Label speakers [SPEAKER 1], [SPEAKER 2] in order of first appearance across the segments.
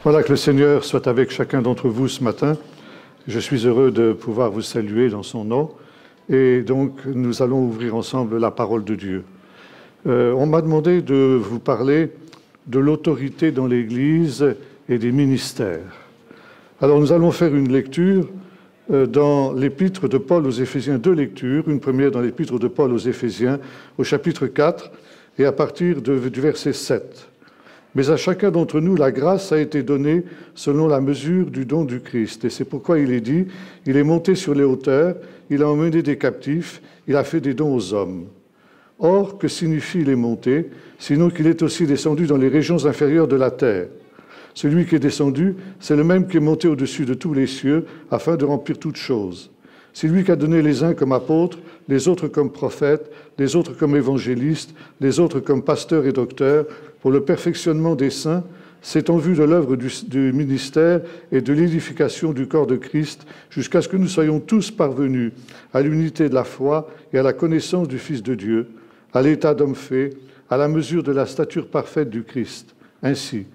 [SPEAKER 1] Voilà, que le Seigneur soit avec chacun d'entre vous ce matin. Je suis heureux de pouvoir vous saluer dans son nom. Et donc, nous allons ouvrir ensemble la parole de Dieu. On m'a demandé de vous parler de l'autorité dans l'Église et des ministères. Alors, nous allons faire une lecture dans l'épître de Paul aux Éphésiens, deux lectures. Une première dans l'épître de Paul aux Éphésiens, au chapitre 4, et à partir du verset 7. Mais à chacun d'entre nous, la grâce a été donnée selon la mesure du don du Christ. Et c'est pourquoi il est dit, il est monté sur les hauteurs, il a emmené des captifs, il a fait des dons aux hommes. Or, que signifie il est monté, sinon qu'il est aussi descendu dans les régions inférieures de la terre? Celui qui est descendu, c'est le même qui est monté au-dessus de tous les cieux, afin de remplir toutes choses. C'est lui qui a donné les uns comme apôtres, les autres comme prophètes, les autres comme évangélistes, les autres comme pasteurs et docteurs, pour le perfectionnement des saints, c'est en vue de l'œuvre du ministère et de l'édification du corps de Christ, jusqu'à ce que nous soyons tous parvenus à l'unité de la foi et à la connaissance du Fils de Dieu, à l'état d'homme fait, à la mesure de la stature parfaite du Christ. Ainsi,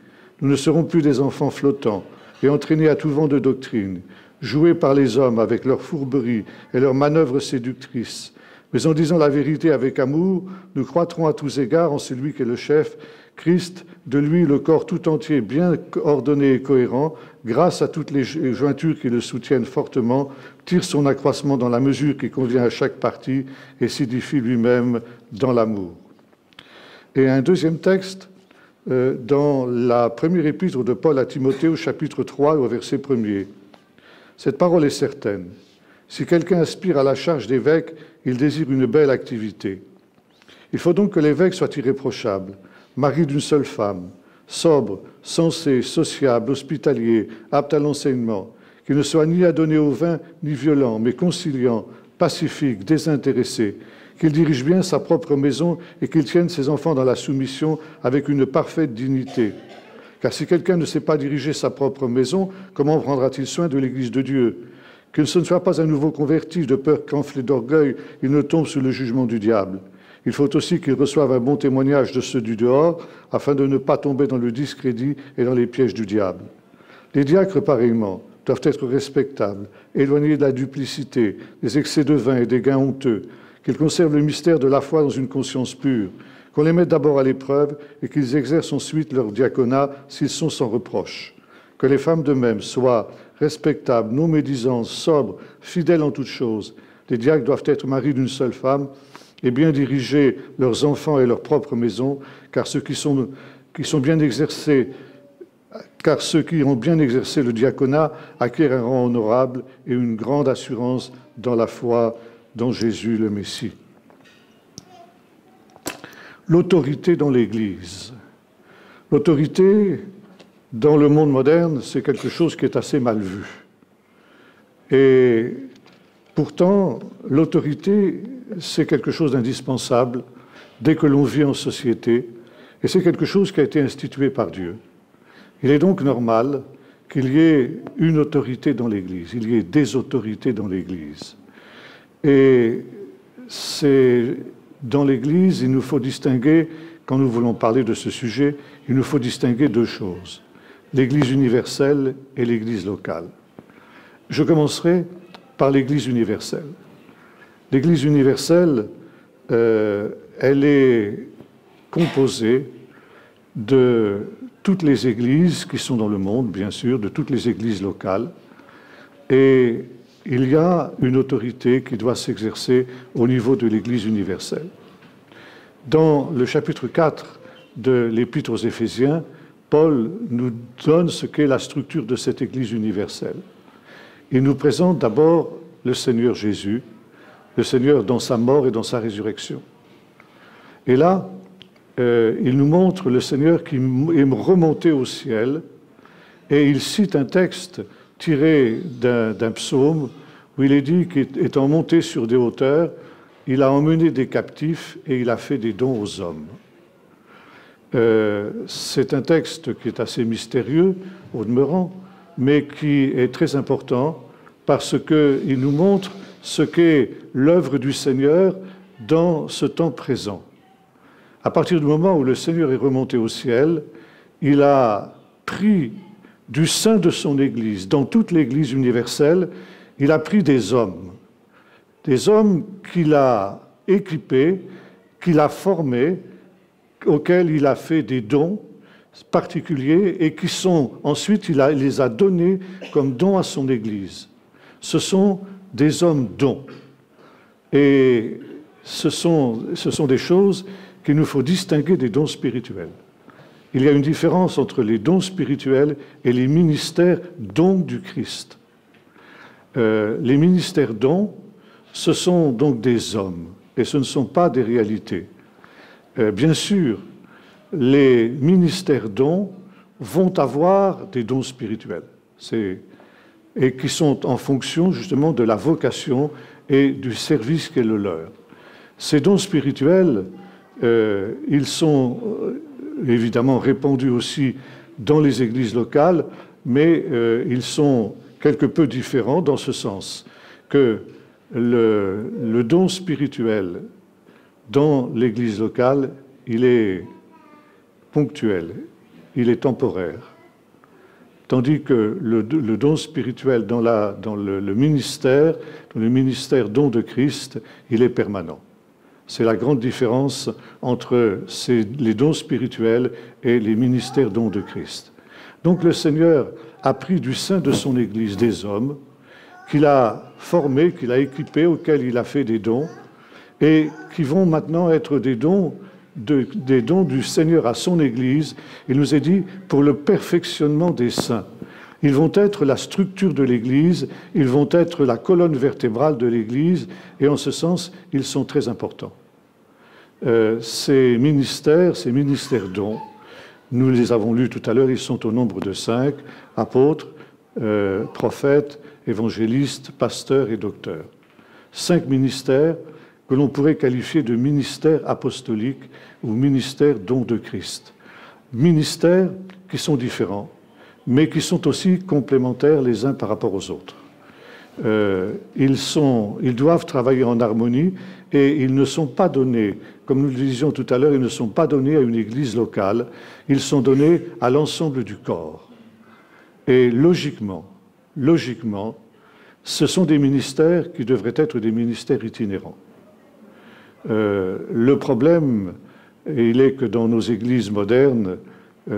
[SPEAKER 1] nous ne serons plus des enfants flottants et entraînés à tout vent de doctrine, joués par les hommes avec leurs fourberies et leurs manœuvres séductrices. Mais en disant la vérité avec amour, nous croîtrons à tous égards en celui qui est le chef, Christ, de lui le corps tout entier bien ordonné et cohérent, grâce à toutes les jointures qui le soutiennent fortement, tire son accroissement dans la mesure qui convient à chaque partie et s'édifie lui-même dans l'amour. Et un deuxième texte, dans la première épître de Paul à Timothée, au chapitre 3, au verset 1er. Cette parole est certaine. Si quelqu'un aspire à la charge d'évêque, il désire une belle activité. Il faut donc que l'évêque soit irréprochable, mari d'une seule femme, sobre, sensé, sociable, hospitalier, apte à l'enseignement, qui ne soit ni adonné au vin, ni violent, mais conciliant, pacifique, désintéressé, qu'il dirige bien sa propre maison et qu'il tienne ses enfants dans la soumission avec une parfaite dignité. Car si quelqu'un ne sait pas diriger sa propre maison, comment prendra-t-il soin de l'Église de Dieu? Que ce ne soit pas un nouveau converti, de peur qu'enflé d'orgueil, il ne tombe sous le jugement du diable. Il faut aussi qu'il reçoive un bon témoignage de ceux du dehors, afin de ne pas tomber dans le discrédit et dans les pièges du diable. Les diacres, pareillement, doivent être respectables, éloignés de la duplicité, des excès de vin et des gains honteux, qu'ils conservent le mystère de la foi dans une conscience pure, qu'on les mette d'abord à l'épreuve et qu'ils exercent ensuite leur diaconat s'ils sont sans reproche. Que les femmes de même soient respectables, non médisantes, sobres, fidèles en toutes choses. Les diacres doivent être maris d'une seule femme et bien diriger leurs enfants et leur propre maison, car ceux qui ont bien exercé le diaconat acquièrent un rang honorable et une grande assurance dans la foi dans Jésus le Messie. L'autorité dans l'Église. L'autorité dans le monde moderne, c'est quelque chose qui est assez mal vu. Et pourtant, l'autorité, c'est quelque chose d'indispensable dès que l'on vit en société, et c'est quelque chose qui a été institué par Dieu. Il est donc normal qu'il y ait une autorité dans l'Église, il y ait des autorités dans l'Église. Et c'est dans l'Église, il nous faut distinguer, quand nous voulons parler de ce sujet, il nous faut distinguer deux choses, l'Église universelle et l'Église locale. Je commencerai par l'Église universelle. L'Église universelle, elle est composée de toutes les églises qui sont dans le monde, bien sûr, de toutes les églises locales, et il y a une autorité qui doit s'exercer au niveau de l'Église universelle. Dans le chapitre 4 de l'Épître aux Éphésiens, Paul nous donne ce qu'est la structure de cette Église universelle. Il nous présente d'abord le Seigneur Jésus, le Seigneur dans sa mort et dans sa résurrection. Et là, il nous montre le Seigneur qui est remonté au ciel, et il cite un texte tiré d'un psaume où il est dit qu'étant monté sur des hauteurs, il a emmené des captifs et il a fait des dons aux hommes. C'est un texte qui est assez mystérieux au demeurant, mais qui est très important parce qu'il nous montre ce qu'est l'œuvre du Seigneur dans ce temps présent. À partir du moment où le Seigneur est remonté au ciel, il a pris du sein de son Église, dans toute l'Église universelle, il a pris des hommes qu'il a équipés, qu'il a formés, auxquels il a fait des dons particuliers et qui sont, ensuite, il les a donnés comme dons à son Église. Ce sont des hommes dons. Et ce sont des choses qu'il nous faut distinguer des dons spirituels. Il y a une différence entre les dons spirituels et les ministères dons du Christ. Les ministères dons, ce sont donc des hommes et ce ne sont pas des réalités. Bien sûr, les ministères dons vont avoir des dons spirituels et qui sont en fonction justement de la vocation et du service qui est le leur. Ces dons spirituels, ils sont évidemment répandus aussi dans les églises locales, mais ils sont quelque peu différents dans ce sens que le don spirituel dans l'église locale, il est ponctuel, il est temporaire. Tandis que le don spirituel dans le ministère don de Christ, il est permanent. C'est la grande différence entre les dons spirituels et les ministères dons de Christ. Donc le Seigneur a pris du sein de son Église des hommes qu'il a formés, qu'il a équipés, auxquels il a fait des dons, et qui vont maintenant être des dons du Seigneur à son Église. Il nous est dit pour le perfectionnement des saints. Ils vont être la structure de l'Église, ils vont être la colonne vertébrale de l'Église, et en ce sens, ils sont très importants. Ces ministères dons, nous les avons lus tout à l'heure, ils sont au nombre de 5, apôtres, prophètes, évangélistes, pasteurs et docteurs. 5 ministères que l'on pourrait qualifier de ministères apostoliques ou ministères dons de Christ. Ministères qui sont différents, mais qui sont aussi complémentaires les uns par rapport aux autres. Ils doivent travailler en harmonie et ils ne sont pas donnés, comme nous le disions tout à l'heure, ils ne sont pas donnés à une église locale, ils sont donnés à l'ensemble du corps. Et logiquement, ce sont des ministères qui devraient être des ministères itinérants. Le problème, il est que dans nos églises modernes,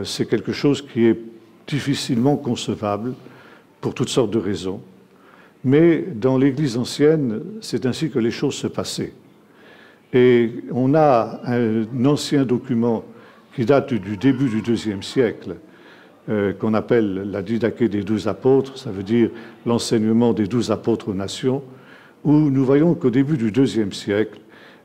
[SPEAKER 1] c'est quelque chose qui est difficilement concevable pour toutes sortes de raisons. Mais dans l'Église ancienne, c'est ainsi que les choses se passaient. Et on a un ancien document qui date du début du IIe siècle, qu'on appelle la Didaché des 12 apôtres, ça veut dire l'enseignement des 12 apôtres aux nations, où nous voyons qu'au début du IIe siècle,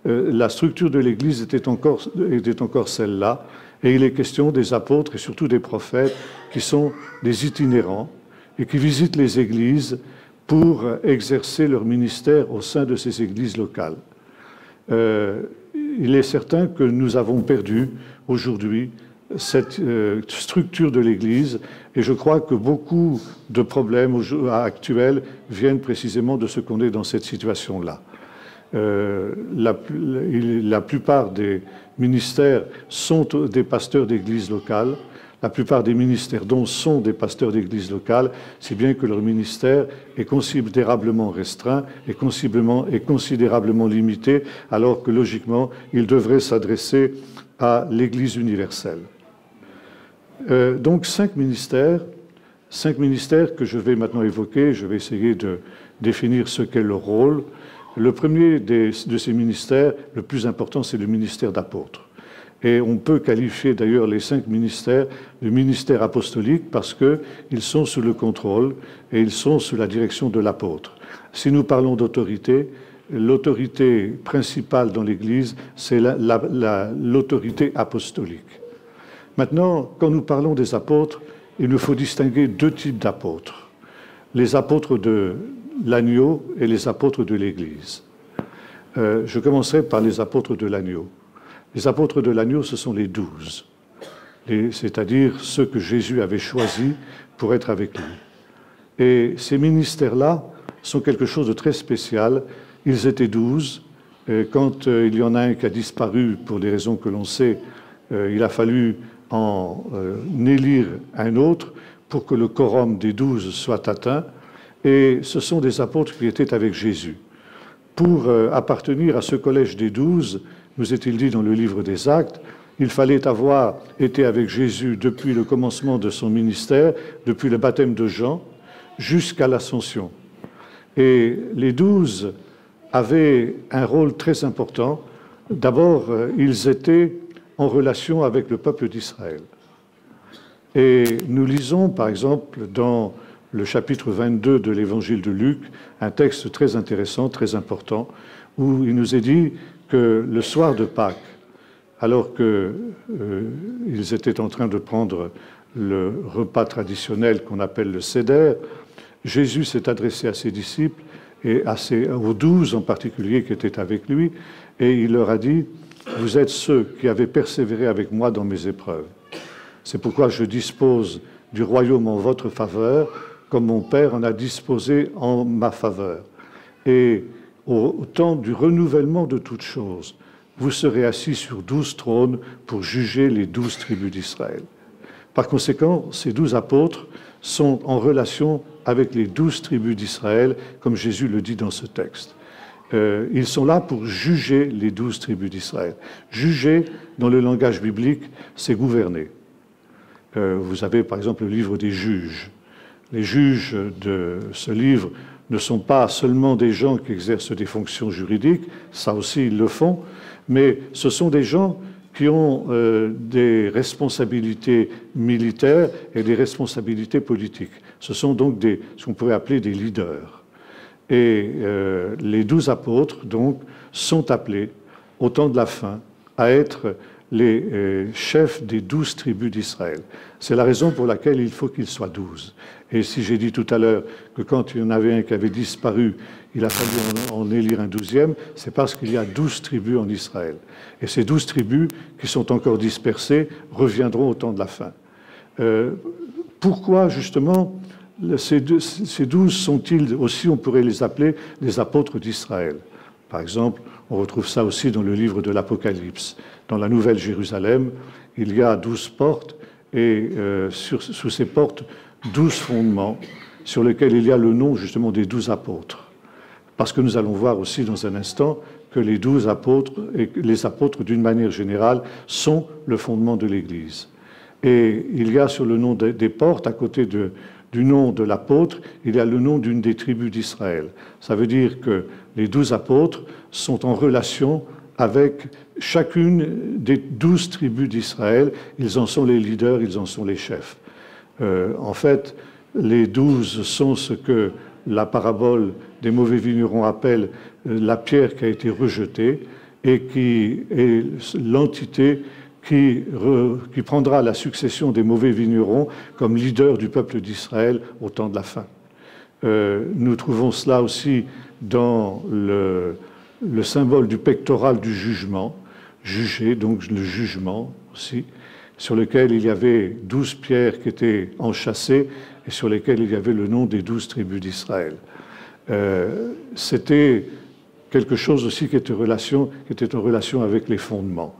[SPEAKER 1] la structure de l'Église était encore celle-là, et il est question des apôtres et surtout des prophètes qui sont des itinérants et qui visitent les églises pour exercer leur ministère au sein de ces églises locales. Il est certain que nous avons perdu aujourd'hui cette structure de l'Église et je crois que beaucoup de problèmes actuels viennent précisément de ce qu'on est dans cette situation-là. La plupart des ministères sont des pasteurs d'églises locales. La plupart des ministères dont sont des pasteurs d'églises locales, si bien que leur ministère est considérablement restreint et considérablement limité, alors que logiquement, ils devraient s'adresser à l'Église universelle. Donc 5 ministères que je vais maintenant évoquer. Je vais essayer de définir ce qu'est leur rôle. Le premier de ces ministères, le plus important, c'est le ministère d'apôtre. Et on peut qualifier d'ailleurs les 5 ministères de ministère apostolique parce qu'ils sont sous le contrôle et ils sont sous la direction de l'apôtre. Si nous parlons d'autorité, l'autorité principale dans l'Église, c'est l'autorité apostolique. Maintenant, quand nous parlons des apôtres, il nous faut distinguer 2 types d'apôtres. Les apôtres de l'agneau et les apôtres de l'Église. Je commencerai par les apôtres de l'agneau. Les apôtres de l'agneau, ce sont les 12, c'est-à-dire ceux que Jésus avait choisis pour être avec lui. Et ces ministères-là sont quelque chose de très spécial. Ils étaient 12. Quand il y en a un qui a disparu pour des raisons que l'on sait, il a fallu en élire un autre pour que le quorum des 12 soit atteint, et ce sont des apôtres qui étaient avec Jésus. Pour appartenir à ce collège des 12, nous est-il dit dans le livre des Actes, il fallait avoir été avec Jésus depuis le commencement de son ministère, depuis le baptême de Jean, jusqu'à l'Ascension. Et les 12 avaient un rôle très important. D'abord, ils étaient en relation avec le peuple d'Israël. Et nous lisons, par exemple, dans le chapitre 22 de l'évangile de Luc, un texte très intéressant, très important, où il nous est dit que le soir de Pâques, alors qu'ils étaient en train de prendre le repas traditionnel qu'on appelle le Seder, Jésus s'est adressé à ses disciples et aux 12 en particulier qui étaient avec lui, et il leur a dit « Vous êtes ceux qui avez persévéré avec moi dans mes épreuves. C'est pourquoi je dispose du royaume en votre faveur, comme mon Père en a disposé en ma faveur. Et au temps du renouvellement de toutes choses, vous serez assis sur 12 trônes pour juger les 12 tribus d'Israël. » Par conséquent, ces 12 apôtres sont en relation avec les 12 tribus d'Israël, comme Jésus le dit dans ce texte. Ils sont là pour juger les 12 tribus d'Israël. Juger, dans le langage biblique, c'est gouverner. Vous avez par exemple le livre des juges. Les juges de ce livre ne sont pas seulement des gens qui exercent des fonctions juridiques, ça aussi ils le font, mais ce sont des gens qui ont des responsabilités militaires et des responsabilités politiques. Ce sont donc ce qu'on pourrait appeler des leaders. Et les 12 apôtres, donc, sont appelés, au temps de la fin, à être les chefs des 12 tribus d'Israël. C'est la raison pour laquelle il faut qu'ils soient 12. Et si j'ai dit tout à l'heure que quand il y en avait un qui avait disparu, il a fallu en élire un 12e, c'est parce qu'il y a 12 tribus en Israël. Et ces 12 tribus, qui sont encore dispersées, reviendront au temps de la fin. Pourquoi, justement, ces 12 sont-ils aussi, on pourrait les appeler, les apôtres d'Israël? Par exemple, on retrouve ça aussi dans le livre de l'Apocalypse. Dans la Nouvelle Jérusalem, il y a 12 portes, et sous ces portes, 12 fondements, sur lesquels il y a le nom, justement, des 12 apôtres. Parce que nous allons voir aussi dans un instant que les 12 apôtres, et les apôtres d'une manière générale, sont le fondement de l'Église. Et il y a sur le nom des portes, à côté du nom de l'apôtre, il y a le nom d'une des tribus d'Israël. Ça veut dire que les 12 apôtres sont en relation avec chacune des 12 tribus d'Israël. Ils en sont les leaders, ils en sont les chefs. En fait, les 12 sont ce que la parabole des mauvais vignerons appelle la pierre qui a été rejetée et qui est l'entité qui prendra la succession des mauvais vignerons comme leader du peuple d'Israël au temps de la fin. Nous trouvons cela aussi dans le symbole du pectoral du jugement, juger, donc le jugement aussi, sur lequel il y avait 12 pierres qui étaient enchâssées et sur lesquelles il y avait le nom des 12 tribus d'Israël. C'était quelque chose aussi qui était en relation avec les fondements.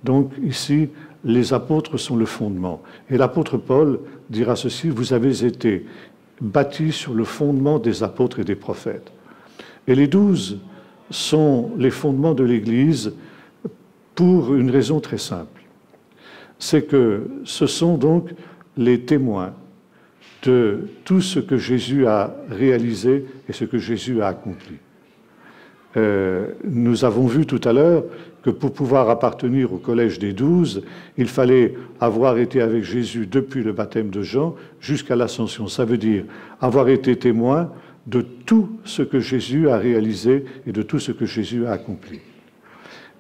[SPEAKER 1] Donc ici, les apôtres sont le fondement. Et l'apôtre Paul dira ceci, « Vous avez été bâtis sur le fondement des apôtres et des prophètes. » Et les 12 sont les fondements de l'Église pour une raison très simple. C'est que ce sont donc les témoins de tout ce que Jésus a réalisé et ce que Jésus a accompli. Nous avons vu tout à l'heure que pour pouvoir appartenir au collège des 12, il fallait avoir été avec Jésus depuis le baptême de Jean jusqu'à l'Ascension. Ça veut dire avoir été témoin de tout ce que Jésus a réalisé et de tout ce que Jésus a accompli.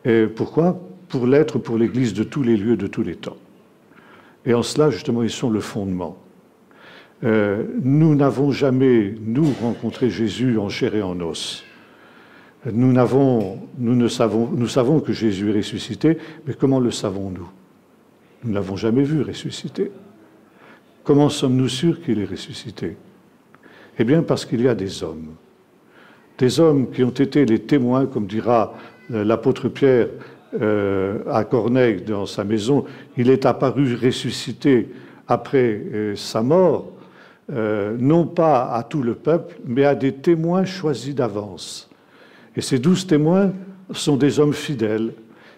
[SPEAKER 1] Et pourquoi? Pour l'être pour l'Église de tous les lieux, de tous les temps. Et en cela, justement, ils sont le fondement. Nous n'avons jamais, nous, rencontré Jésus en chair et en os. Nous savons que Jésus est ressuscité, mais comment le savons-nous? Nous ne l'avons jamais vu ressusciter. Comment sommes-nous sûrs qu'il est ressuscité? Eh bien, parce qu'il y a des hommes qui ont été les témoins, comme dira l'apôtre Pierre à Corneille dans sa maison, il est apparu ressuscité après sa mort, non pas à tout le peuple, mais à des témoins choisis d'avance. Et ces 12 témoins sont des hommes fidèles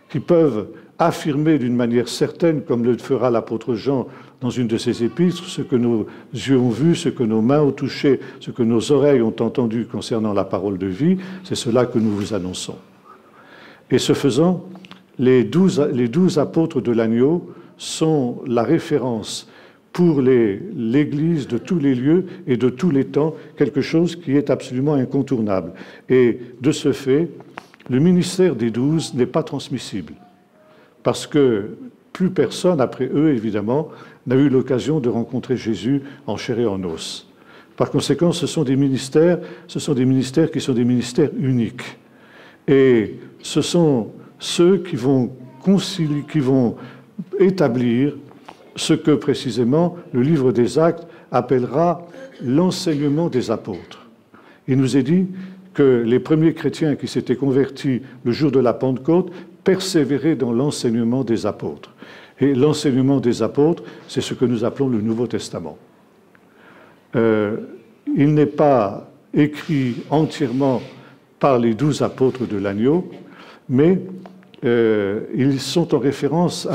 [SPEAKER 1] qui peuvent affirmer d'une manière certaine, comme le fera l'apôtre Jean dans une de ses épîtres, ce que nos yeux ont vu, ce que nos mains ont touché, ce que nos oreilles ont entendu concernant la parole de vie, c'est cela que nous vous annonçons. Et ce faisant, les 12 apôtres de l'agneau sont la référence pour l'Église de tous les lieux et de tous les temps, quelque chose qui est absolument incontournable. Et de ce fait, le ministère des 12 n'est pas transmissible, parce que plus personne, après eux évidemment, n'a eu l'occasion de rencontrer Jésus en chair et en os. Par conséquent, ce sont des ministères qui sont des ministères uniques. Et ce sont ceux qui vont établir ce que précisément le livre des Actes appellera l'enseignement des apôtres. Il nous est dit que les premiers chrétiens qui s'étaient convertis le jour de la Pentecôte persévéraient dans l'enseignement des apôtres. Et l'enseignement des apôtres, c'est ce que nous appelons le Nouveau Testament. Il n'est pas écrit entièrement par les 12 apôtres de l'agneau, mais ils sont en référence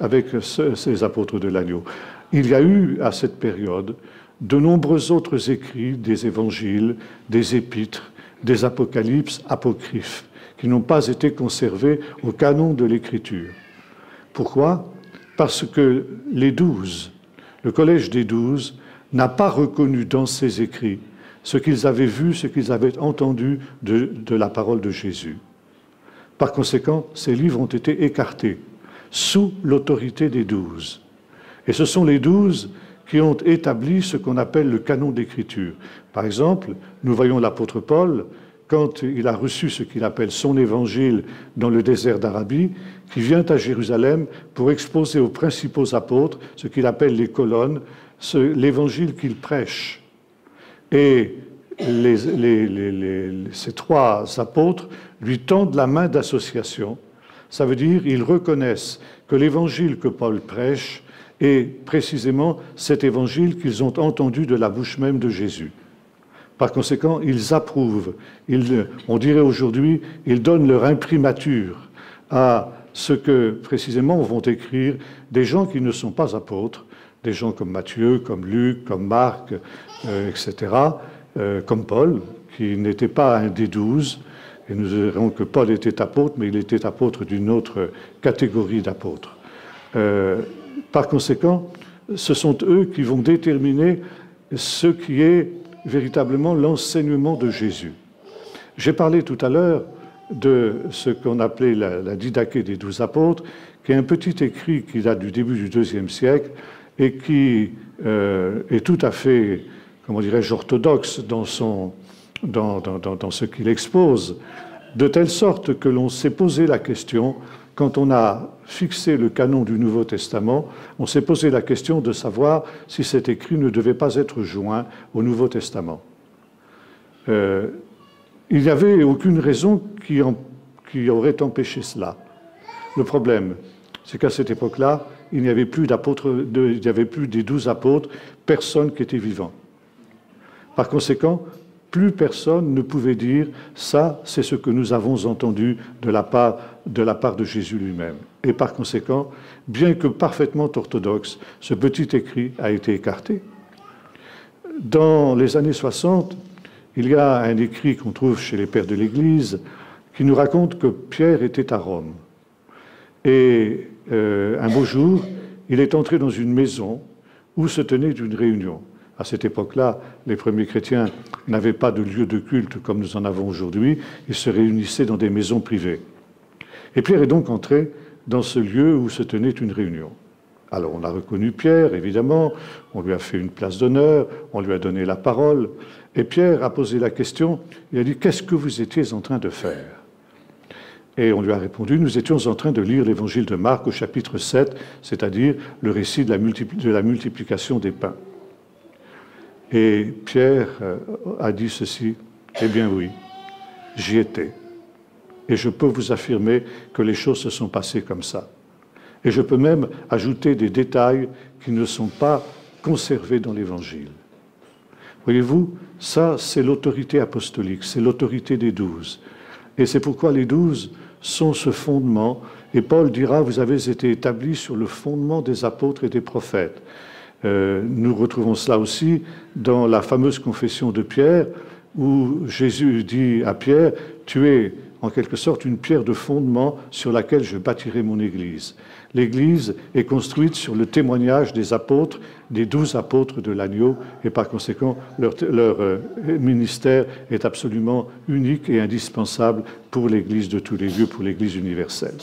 [SPEAKER 1] avec ces apôtres de l'agneau. Il y a eu à cette période de nombreux autres écrits, des évangiles, des épîtres, des apocalypses apocryphes, qui n'ont pas été conservés au canon de l'Écriture. Pourquoi? Parce que les 12, le collège des 12, n'a pas reconnu dans ces écrits ce qu'ils avaient vu, ce qu'ils avaient entendu de la parole de Jésus. Par conséquent, ces livres ont été écartés sous l'autorité des 12. Et ce sont les 12 qui ont établi ce qu'on appelle le canon d'écriture. Par exemple, nous voyons l'apôtre Paul, quand il a reçu ce qu'il appelle son évangile dans le désert d'Arabie, qui vient à Jérusalem pour exposer aux principaux apôtres ce qu'il appelle les colonnes, l'évangile qu'il prêche. Et ces 3 apôtres lui tendent la main d'association. Ça veut dire qu'ils reconnaissent que l'évangile que Paul prêche est précisément cet évangile qu'ils ont entendu de la bouche même de Jésus. Par conséquent, ils approuvent, on dirait aujourd'hui, ils donnent leur imprimature à ce que précisément vont écrire des gens qui ne sont pas apôtres, des gens comme Matthieu, comme Luc, comme Marc, etc., comme Paul, qui n'était pas un des 12, et nous verrons que Paul était apôtre, mais il était apôtre d'une autre catégorie d'apôtres. Par conséquent, ce sont eux qui vont déterminer ce qui est véritablement l'enseignement de Jésus. J'ai parlé tout à l'heure de ce qu'on appelait la Didaché des 12 apôtres, qui est un petit écrit qui date du début du IIe siècle et qui est tout à fait, comment dirais-je, orthodoxe dans ce qu'il expose, de telle sorte que l'on s'est posé la question, quand on a fixé le canon du Nouveau Testament, on s'est posé la question de savoir si cet écrit ne devait pas être joint au Nouveau Testament. Il n'y avait aucune raison qui aurait empêché cela. Le problème, c'est qu'à cette époque-là, il n'y avait plus des 12 apôtres, personne qui était vivant. Par conséquent, plus personne ne pouvait dire « ça, c'est ce que nous avons entendu de la part de Jésus lui-même ». Et par conséquent, bien que parfaitement orthodoxe, ce petit écrit a été écarté. Dans les années 60, il y a un écrit qu'on trouve chez les pères de l'Église qui nous raconte que Pierre était à Rome. Et un beau jour, il est entré dans une maison où se tenait une réunion. À cette époque-là, les premiers chrétiens n'avaient pas de lieu de culte comme nous en avons aujourd'hui. Ils se réunissaient dans des maisons privées. Et Pierre est donc entré dans ce lieu où se tenait une réunion. Alors on a reconnu Pierre, évidemment, on lui a fait une place d'honneur, on lui a donné la parole. Et Pierre a posé la question, il a dit « Qu'est-ce que vous étiez en train de faire ?» Et on lui a répondu, nous étions en train de lire l'évangile de Marc au chapitre 7, c'est-à-dire le récit de la multiplication des pains. Et Pierre a dit ceci, eh bien oui, j'y étais. Et je peux vous affirmer que les choses se sont passées comme ça. Et je peux même ajouter des détails qui ne sont pas conservés dans l'Évangile. Voyez-vous, ça, c'est l'autorité apostolique, c'est l'autorité des 12. Et c'est pourquoi les 12 sont ce fondement. Et Paul dira, vous avez été établis sur le fondement des apôtres et des prophètes. Nous retrouvons cela aussi dans la fameuse confession de Pierre, où Jésus dit à Pierre, tu es en quelque sorte une pierre de fondement sur laquelle je bâtirai mon Église. L'Église est construite sur le témoignage des apôtres, des 12 apôtres de l'agneau, et par conséquent, leur ministère est absolument unique et indispensable pour l'Église de tous les lieux, pour l'Église universelle.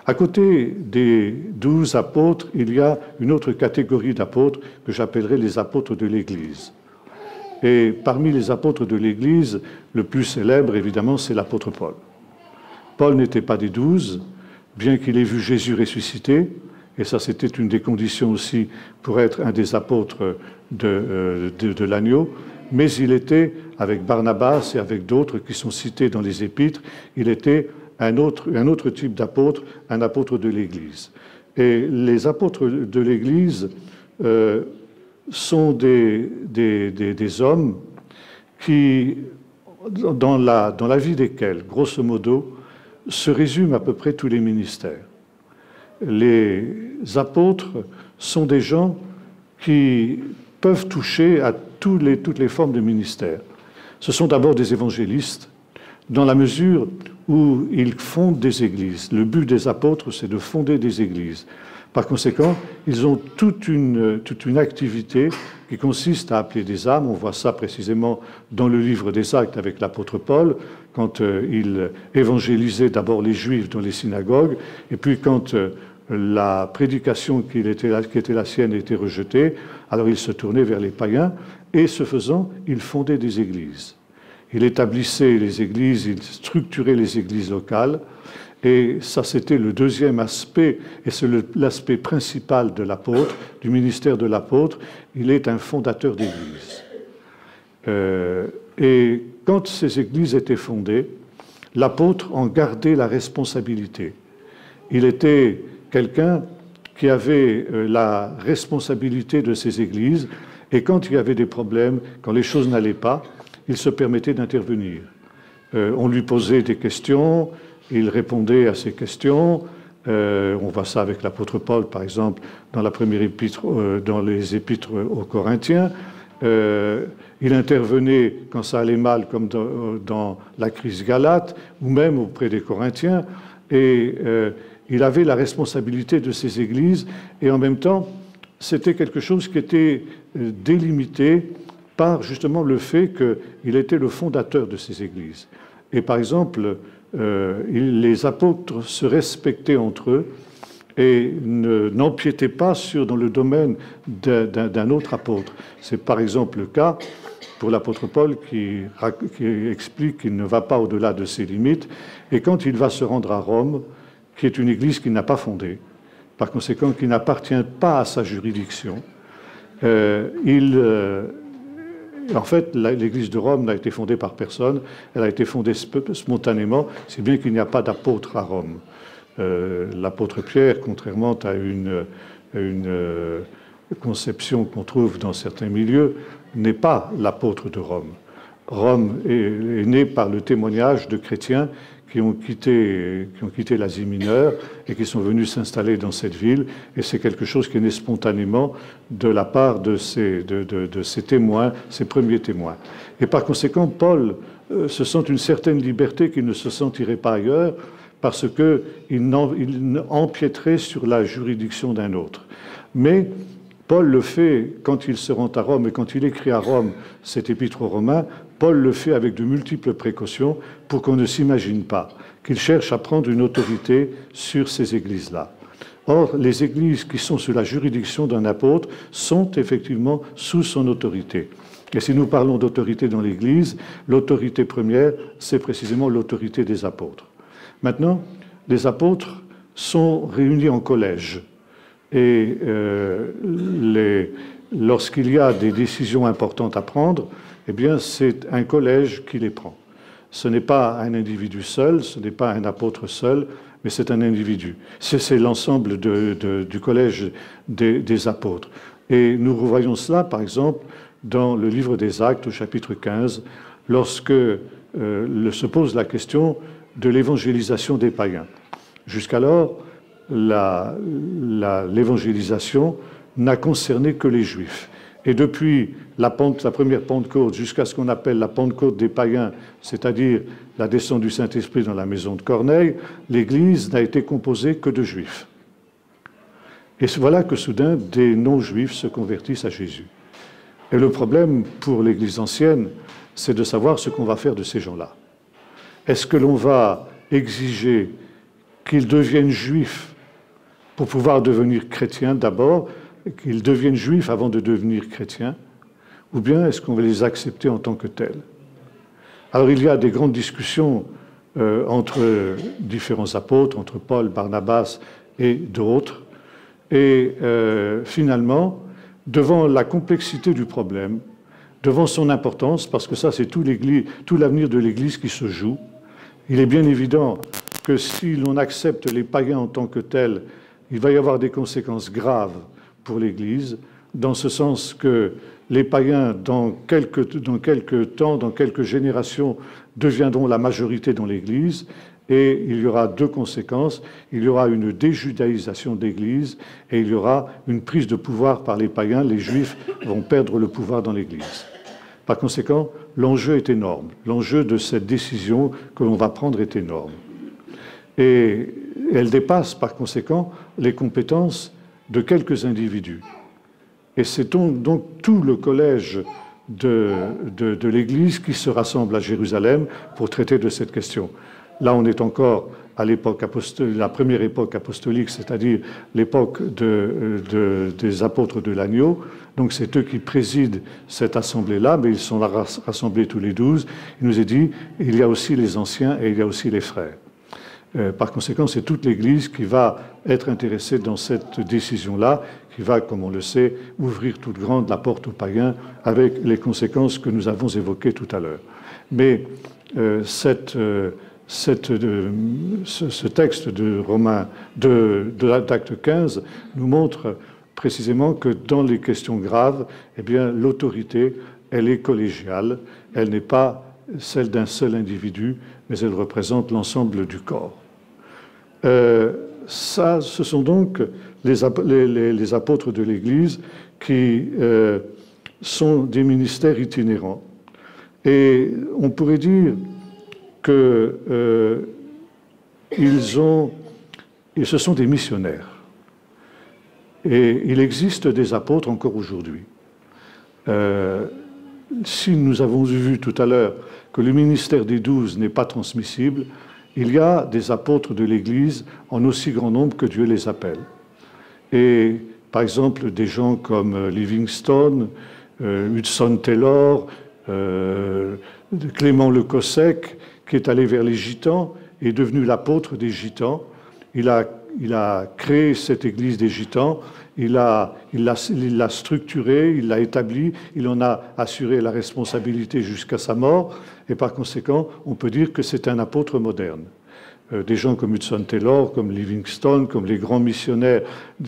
[SPEAKER 1] À côté des 12 apôtres, il y a une autre catégorie d'apôtres que j'appellerai les apôtres de l'Église. Et parmi les apôtres de l'Église, le plus célèbre, évidemment, c'est l'apôtre Paul. Paul n'était pas des 12, bien qu'il ait vu Jésus ressuscité, et ça c'était une des conditions aussi pour être un des apôtres de l'agneau, mais il était, avec Barnabas et avec d'autres qui sont cités dans les épîtres, il était un autre type d'apôtre, un apôtre de l'Église. Et les apôtres de l'Église sont des hommes qui, dans la vie desquels, grosso modo, se résument à peu près tous les ministères. Les apôtres sont des gens qui peuvent toucher à toutes les formes de ministère. Ce sont d'abord des évangélistes, dans la mesure où ils fondent des églises. Le but des apôtres, c'est de fonder des églises. Par conséquent, ils ont toute une activité qui consiste à appeler des âmes. On voit ça précisément dans le livre des Actes avec l'apôtre Paul, quand il évangélisait d'abord les Juifs dans les synagogues, et puis quand la prédication qui était la sienne était rejetée, alors il se tournait vers les païens, et ce faisant, il fondait des églises. Il établissait les églises, il structurait les églises locales, et ça c'était le deuxième aspect, et c'est l'aspect principal de l'apôtre, du ministère de l'apôtre, il est un fondateur d'églises. Et quand ces églises étaient fondées, l'apôtre en gardait la responsabilité. Il était quelqu'un qui avait la responsabilité de ces églises, et quand il y avait des problèmes, quand les choses n'allaient pas, il se permettait d'intervenir. On lui posait des questions, il répondait à ces questions. On voit ça avec l'apôtre Paul, par exemple, dans la première épître, dans les épîtres aux Corinthiens. Il intervenait quand ça allait mal, comme dans la crise galate, ou même auprès des Corinthiens. Et il avait la responsabilité de ces églises, et en même temps, c'était quelque chose qui était délimité par justement le fait qu'il était le fondateur de ces églises. Et par exemple, les apôtres se respectaient entre eux et n'empiétaient pas dans le domaine d'un autre apôtre. C'est par exemple le cas pour l'apôtre Paul qui explique qu'il ne va pas au-delà de ses limites, et quand il va se rendre à Rome, qui est une église qu'il n'a pas fondée, par conséquent qui n'appartient pas à sa juridiction, en fait, l'église de Rome n'a été fondée par personne, elle a été fondée spontanément, si bien qu'il n'y a pas d'apôtre à Rome. L'apôtre Pierre, contrairement à une conception qu'on trouve dans certains milieux, n'est pas l'apôtre de Rome. Rome est née par le témoignage de chrétiens qui ont quitté l'Asie mineure et qui sont venus s'installer dans cette ville, et c'est quelque chose qui est né spontanément de la part de ces témoins, ces premiers témoins. Et par conséquent, Paul se sent une certaine liberté qu'il ne se sentirait pas ailleurs, parce qu'il empiéterait sur la juridiction d'un autre. Mais Paul le fait quand il se rend à Rome, et quand il écrit à Rome cet épître aux Romains, Paul le fait avec de multiples précautions pour qu'on ne s'imagine pas qu'il cherche à prendre une autorité sur ces églises-là. Or, les églises qui sont sous la juridiction d'un apôtre sont effectivement sous son autorité. Et si nous parlons d'autorité dans l'Église, l'autorité première, c'est précisément l'autorité des apôtres. Maintenant, les apôtres sont réunis en collège. Et lorsqu'il y a des décisions importantes à prendre, eh bien, c'est un collège qui les prend. Ce n'est pas un individu seul, ce n'est pas un apôtre seul, mais c'est un individu. C'est l'ensemble du collège des apôtres. Et nous revoyons cela, par exemple, dans le livre des Actes, au chapitre 15, lorsque se pose la question de l'évangélisation des païens. Jusqu'alors, l'évangélisation n'a concerné que les Juifs. Et depuis la première Pentecôte jusqu'à ce qu'on appelle la Pentecôte des païens, c'est-à-dire la descente du Saint-Esprit dans la maison de Corneille, l'Église n'a été composée que de Juifs. Et voilà que soudain, des non-Juifs se convertissent à Jésus. Et le problème pour l'Église ancienne, c'est de savoir ce qu'on va faire de ces gens-là. Est-ce que l'on va exiger qu'ils deviennent juifs pour pouvoir devenir chrétiens d'abord, qu'ils deviennent juifs avant de devenir chrétiens, ou bien est-ce qu'on va les accepter en tant que tels? Alors il y a des grandes discussions entre différents apôtres, entre Paul, Barnabas et d'autres, et finalement, devant la complexité du problème, devant son importance, parce que ça c'est tout l'avenir de l'Église qui se joue, il est bien évident que si l'on accepte les païens en tant que tels, il va y avoir des conséquences graves pour l'Église, dans ce sens que les païens, dans quelques temps, dans quelques générations, deviendront la majorité dans l'Église, et il y aura deux conséquences. Il y aura une déjudaïsation de l'Église, et il y aura une prise de pouvoir par les païens. Les Juifs vont perdre le pouvoir dans l'Église. Par conséquent, l'enjeu est énorme. L'enjeu de cette décision que l'on va prendre est énorme. Et elle dépasse, par conséquent, les compétences de quelques individus. Et c'est donc tout le collège de l'Église qui se rassemble à Jérusalem pour traiter de cette question. Là, on est encore à l'époque la première époque apostolique, c'est-à-dire l'époque des apôtres de l'agneau. Donc c'est eux qui président cette assemblée-là, mais ils sont rassemblés tous les 12. Il nous est dit, il y a aussi les anciens et il y a aussi les frères. Par conséquent, c'est toute l'Église qui va être intéressée dans cette décision-là, qui va, comme on le sait, ouvrir toute grande la porte aux païens avec les conséquences que nous avons évoquées tout à l'heure. Mais ce texte d'Acte 15 nous montre précisément que dans les questions graves, eh bien, l'autorité, elle est collégiale, elle n'est pas celle d'un seul individu, mais elle représente l'ensemble du corps. Ce sont donc les apôtres de l'Église qui sont des ministères itinérants. Et on pourrait dire que ce sont des missionnaires. Et il existe des apôtres encore aujourd'hui. Si nous avons vu tout à l'heure que le ministère des 12 n'est pas transmissible, il y a des apôtres de l'Église en aussi grand nombre que Dieu les appelle. Et par exemple, des gens comme Livingstone, Hudson Taylor, Clément Le Cossec, qui est allé vers les Gitans, est devenu l'apôtre des Gitans. Il a créé cette église des Gitans, il l'a structurée, il l'a établie, il en a assuré la responsabilité jusqu'à sa mort, et par conséquent, on peut dire que c'est un apôtre moderne. Des gens comme Hudson Taylor, comme Livingstone, comme les grands missionnaires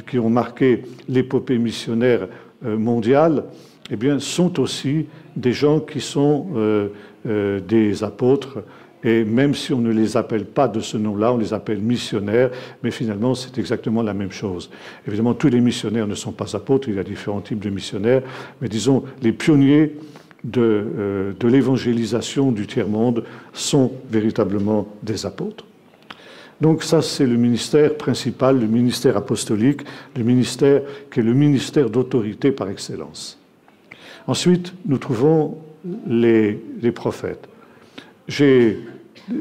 [SPEAKER 1] qui ont marqué l'épopée missionnaire mondiale, eh bien, sont aussi des gens qui sont des apôtres. Et même si on ne les appelle pas de ce nom-là, on les appelle missionnaires, mais finalement, c'est exactement la même chose. Évidemment, tous les missionnaires ne sont pas apôtres, il y a différents types de missionnaires, mais disons, les pionniers de l'évangélisation du tiers-monde sont véritablement des apôtres. Donc ça, c'est le ministère principal, le ministère apostolique, le ministère qui est le ministère d'autorité par excellence. Ensuite, nous trouvons les prophètes. J'ai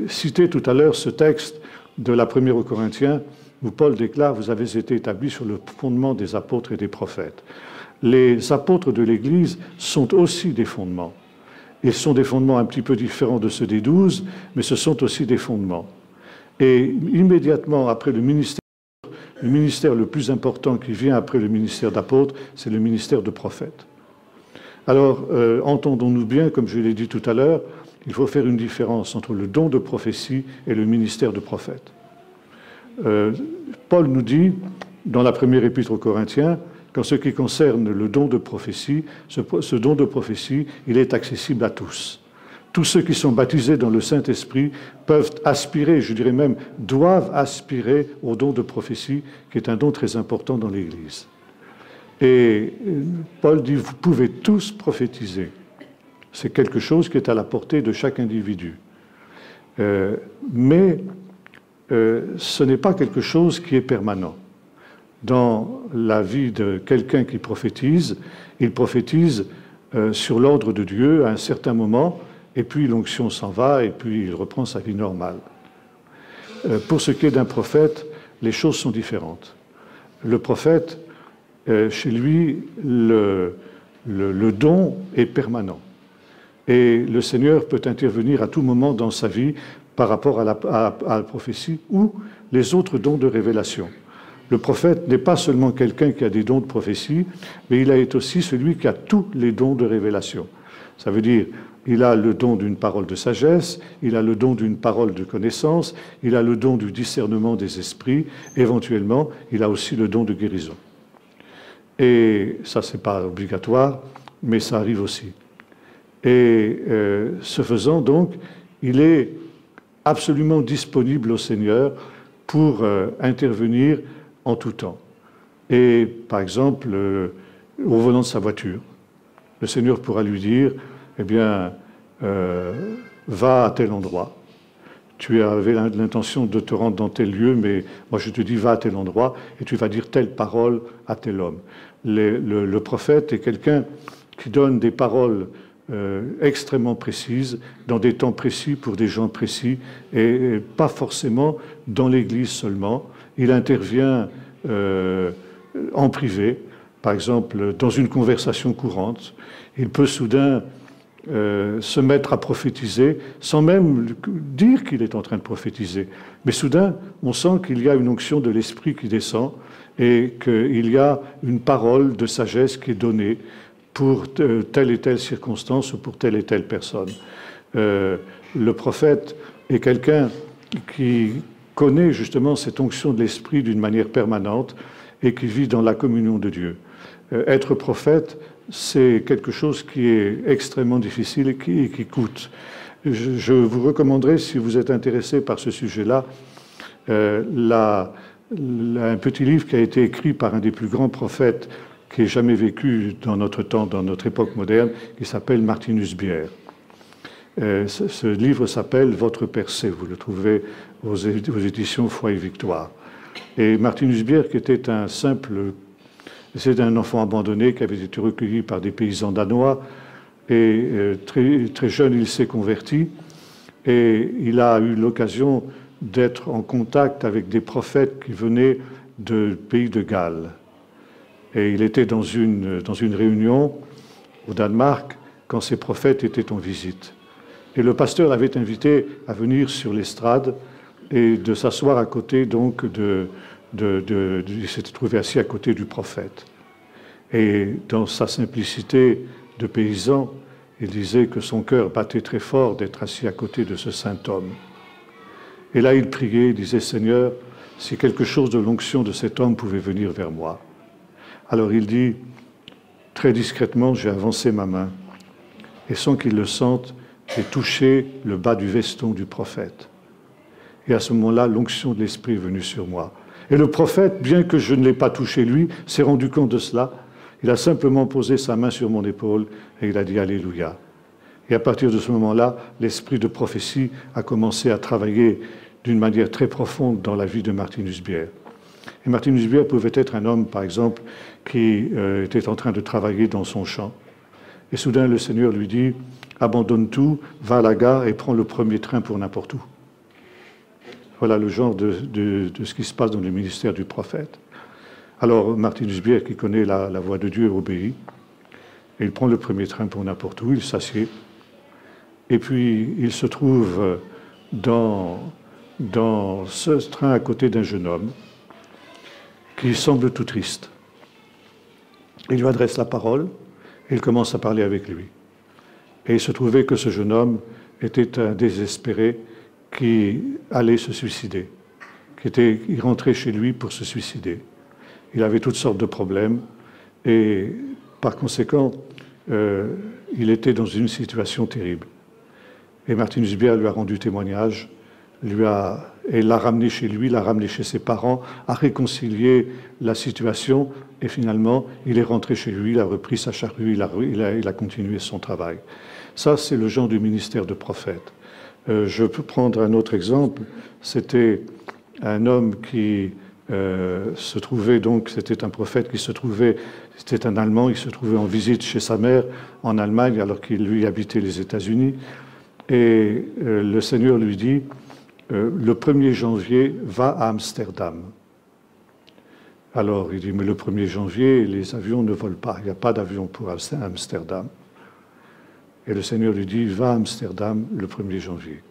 [SPEAKER 1] cité tout à l'heure ce texte de la première aux Corinthiens où Paul déclare « Vous avez été établis sur le fondement des apôtres et des prophètes ». Les apôtres de l'Église sont aussi des fondements. Ils sont des fondements un petit peu différents de ceux des 12, mais ce sont aussi des fondements. Et immédiatement après le ministère le plus important qui vient après le ministère d'apôtre, c'est le ministère de prophète. Alors, entendons-nous bien, comme je l'ai dit tout à l'heure, il faut faire une différence entre le don de prophétie et le ministère de prophète. Paul nous dit, dans la première épître aux Corinthiens, qu'en ce qui concerne le don de prophétie, ce don de prophétie, il est accessible à tous. Tous ceux qui sont baptisés dans le Saint-Esprit peuvent aspirer, je dirais même, doivent aspirer au don de prophétie, qui est un don très important dans l'Église. Et Paul dit, vous pouvez tous prophétiser. C'est quelque chose qui est à la portée de chaque individu. Mais ce n'est pas quelque chose qui est permanent. Dans la vie de quelqu'un qui prophétise, il prophétise sur l'ordre de Dieu à un certain moment, et puis l'onction s'en va, et puis il reprend sa vie normale. Pour ce qui est d'un prophète, les choses sont différentes. Le prophète, chez lui, le don est permanent. Et le Seigneur peut intervenir à tout moment dans sa vie par rapport à la prophétie ou les autres dons de révélation. Le prophète n'est pas seulement quelqu'un qui a des dons de prophétie, mais il est aussi celui qui a tous les dons de révélation. Ça veut dire, il a le don d'une parole de sagesse, il a le don d'une parole de connaissance, il a le don du discernement des esprits, éventuellement, il a aussi le don de guérison. Et ça, ce n'est pas obligatoire, mais ça arrive aussi. Et ce faisant, donc, il est absolument disponible au Seigneur pour intervenir en tout temps. Et, par exemple, au volant de sa voiture, le Seigneur pourra lui dire, eh bien, va à tel endroit. Tu avais l'intention de te rendre dans tel lieu, mais moi je te dis, va à tel endroit, et tu vas dire telle parole à tel homme. Le prophète est quelqu'un qui donne des paroles extrêmement précises, dans des temps précis, pour des gens précis, et pas forcément dans l'Église seulement. Il intervient en privé, par exemple, dans une conversation courante. Il peut soudain se mettre à prophétiser sans même dire qu'il est en train de prophétiser. Mais soudain, on sent qu'il y a une onction de l'Esprit qui descend et qu'il y a une parole de sagesse qui est donnée pour telle et telle circonstance ou pour telle et telle personne. Le prophète est quelqu'un qui connaît justement cette onction de l'Esprit d'une manière permanente et qui vit dans la communion de Dieu. Être prophète, c'est quelque chose qui est extrêmement difficile et qui coûte. Je vous recommanderais, si vous êtes intéressé par ce sujet-là, un petit livre qui a été écrit par un des plus grands prophètes qui ait jamais vécu dans notre temps, dans notre époque moderne, qui s'appelle Martinus Beer. Ce livre s'appelle « Votre percée ». Vous le trouvez aux éditions Foi et Victoire. Et Martinus Beer, qui était c'est un enfant abandonné qui avait été recueilli par des paysans danois, et très, très jeune, il s'est converti, et il a eu l'occasion d'être en contact avec des prophètes qui venaient du pays de Galles. Et il était dans une réunion au Danemark quand ces prophètes étaient en visite. Et le pasteur l'avait invité à venir sur l'estrade et de s'asseoir à côté, donc, il s'était trouvé assis à côté du prophète. Et dans sa simplicité de paysan, il disait que son cœur battait très fort d'être assis à côté de ce saint homme. Et là, il priait, il disait, « Seigneur, si quelque chose de l'onction de cet homme pouvait venir vers moi. » Alors il dit, très discrètement, j'ai avancé ma main, et sans qu'il le sente, j'ai touché le bas du veston du prophète. Et à ce moment-là, l'onction de l'Esprit est venue sur moi. Et le prophète, bien que je ne l'ai pas touché lui, s'est rendu compte de cela. Il a simplement posé sa main sur mon épaule et il a dit « Alléluia ». Et à partir de ce moment-là, l'esprit de prophétie a commencé à travailler d'une manière très profonde dans la vie de Martinus Beer. Et Martinus Beer pouvait être un homme, par exemple, qui était en train de travailler dans son champ. Et soudain, le Seigneur lui dit « Abandonne tout, va à la gare et prends le premier train pour n'importe où ». Voilà le genre de ce qui se passe dans le ministère du prophète. Alors, Martinus Beer, qui connaît la voix de Dieu, obéit. Et il prend le premier train pour n'importe où, il s'assied. Et puis, il se trouve dans ce train à côté d'un jeune homme qui semble tout triste. Il lui adresse la parole et il commence à parler avec lui. Et il se trouvait que ce jeune homme était un désespéré qui allait se suicider, il rentrait chez lui pour se suicider. Il avait toutes sortes de problèmes Et par conséquent, il était dans une situation terrible. Et Martin Husbier lui a rendu témoignage, et l'a ramené chez lui, l'a ramené chez ses parents, a réconcilié la situation, et finalement, il est rentré chez lui, il a repris sa charrue, il a continué son travail. Ça, c'est le genre du ministère de prophète. Je peux prendre un autre exemple. C'était un homme qui se trouvait, donc, c'était un prophète qui se trouvait, c'était un Allemand, il se trouvait en visite chez sa mère en Allemagne, alors qu'il lui habitait les États-Unis. Et le Seigneur lui dit, le 1er janvier, va à Amsterdam. Alors il dit, mais le 1er janvier, les avions ne volent pas, il n'y a pas d'avion pour Amsterdam. Et le Seigneur lui dit, va à Amsterdam le 1er janvier.